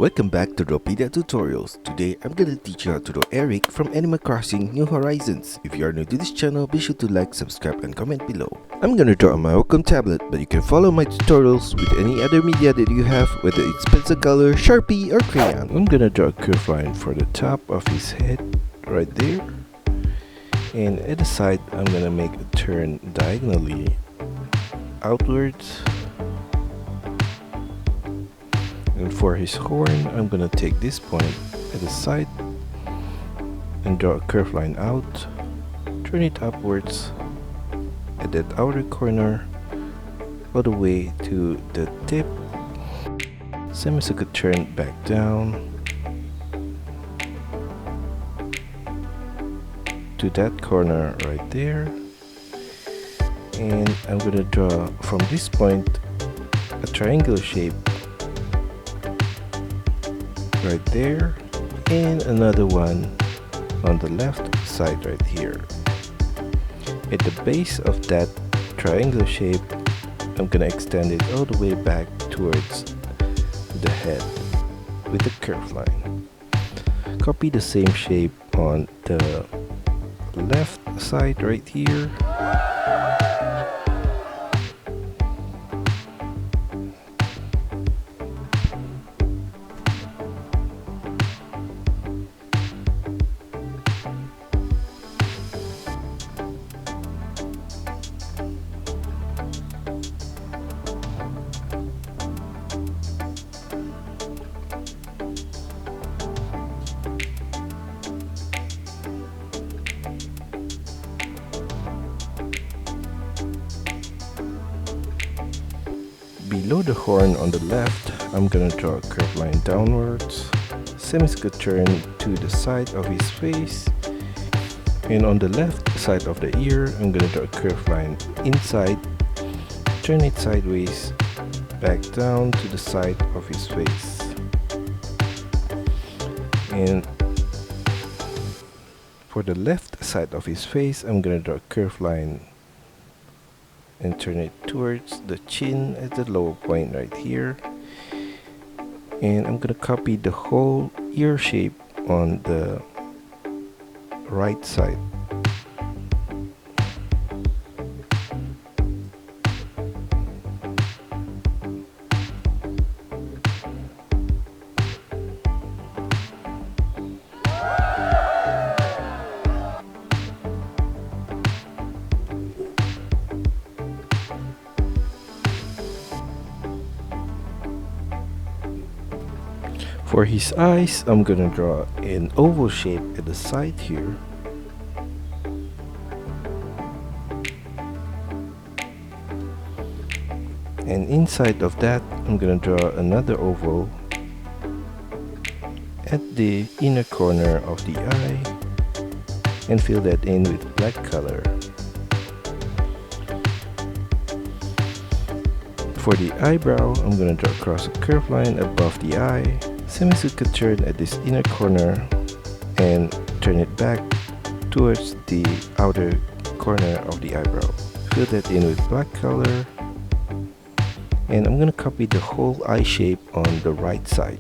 Welcome back to Drawpedia Tutorials. Today I'm gonna teach you how to draw Erik from Animal Crossing New Horizons. If you are new to this channel, be sure to like, subscribe and comment below. I'm gonna draw on my Wacom tablet, but you can follow my tutorials with any other media that you have, whether it's pencil color, Sharpie or crayon. I'm gonna draw a curved line for the top of his head, right there. And at the side, I'm gonna make a turn diagonally outwards. And for his horn, I'm gonna take this point at the side and draw a curved line out, turn it upwards at that outer corner all the way to the tip, semicircle turn back down to that corner right there, and I'm gonna draw from this point a triangular shape right there, and another one on the left side right here. At the base of that triangular shape, I'm gonna extend it all the way back towards the head with a curved line. Copy the same shape on the left side right here. Below the horn on the left, I'm gonna draw a curved line downwards, semicircle turn to the side of his face, and on the left side of the ear, I'm gonna draw a curved line inside, turn it sideways, back down to the side of his face. And for the left side of his face, I'm gonna draw a curved line and turn it towards the chin at the lower point right here, and I'm gonna copy the whole ear shape on the right side. For his eyes, I'm gonna draw an oval shape at the side here. And inside of that, I'm gonna draw another oval at the inner corner of the eye and fill that in with black color. For the eyebrow, I'm gonna draw across a curved line above the eye, semicircle turn at this inner corner and turn it back towards the outer corner of the eyebrow. Fill that in with black color, and I'm gonna copy the whole eye shape on the right side.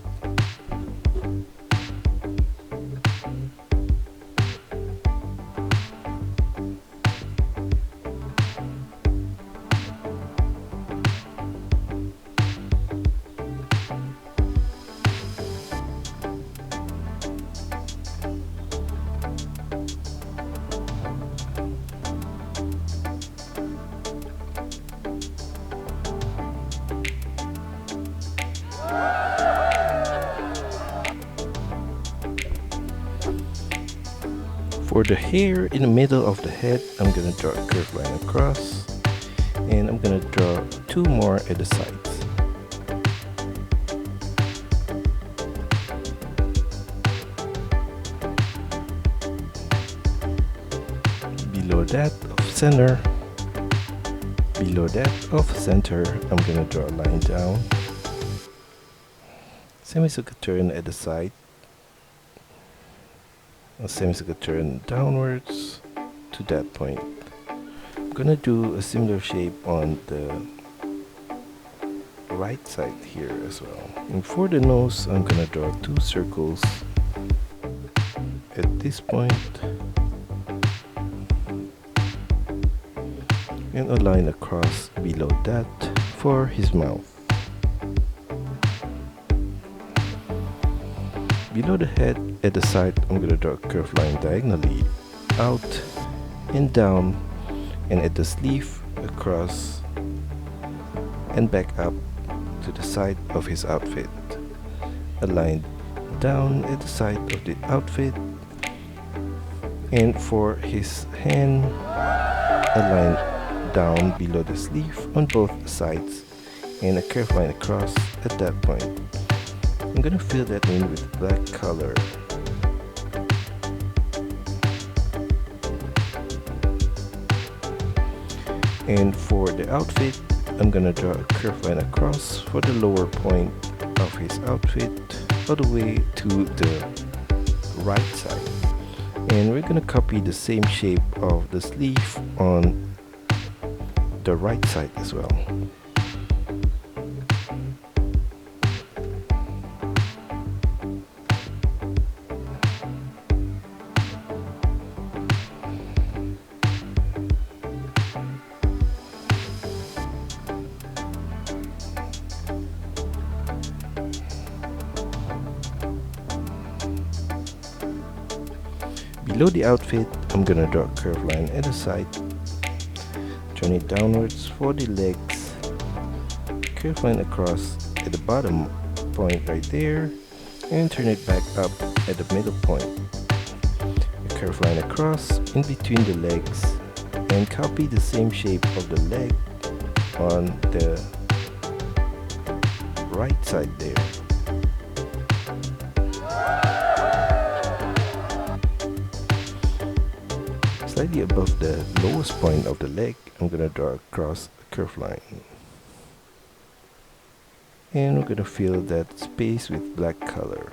For the hair in the middle of the head, I'm gonna draw a curved line across, and I'm gonna draw two more at the sides. Below that of center, I'm gonna draw a line down, semicircle turn at the side, a semicircle turn downwards to that point. I'm gonna do a similar shape on the right side here as well. And for the nose, I'm gonna draw 2 circles at this point and a line across below that for his mouth. Below the head at the side, I'm gonna draw a curved line diagonally out and down, and at the sleeve across and back up to the side of his outfit. A line down at the side of the outfit, and for his hand, a line down below the sleeve on both sides and a curved line across at that point. I'm gonna fill that in with black color. And for the outfit, I'm gonna draw a curved line across for the lower point of his outfit all the way to the right side. And we're gonna copy the same shape of the sleeve on the right side as well. Below the outfit, I'm gonna draw a curved line at the side, turn it downwards for the legs, curved line across at the bottom point right there, and turn it back up at the middle point. A curved line across in between the legs, and copy the same shape of the leg on the right side there. Slightly above the lowest point of the leg, I'm gonna draw across a curved line. And we're gonna fill that space with black color.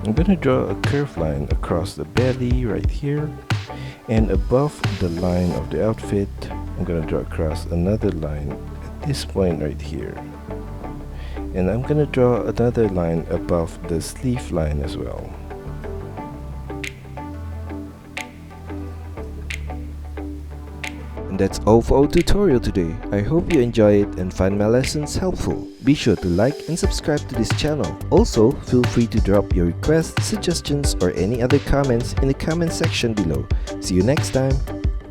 I'm gonna draw a curved line across the belly right here, and above the line of the outfit, I'm gonna draw across another line at this point right here, and I'm gonna draw another line above the sleeve line as well. And that's all for our tutorial today. I hope you enjoy it and find my lessons helpful. Be sure to like and subscribe to this channel. Also, feel free to drop your requests, suggestions, or any other comments in the comment section below. See you next time.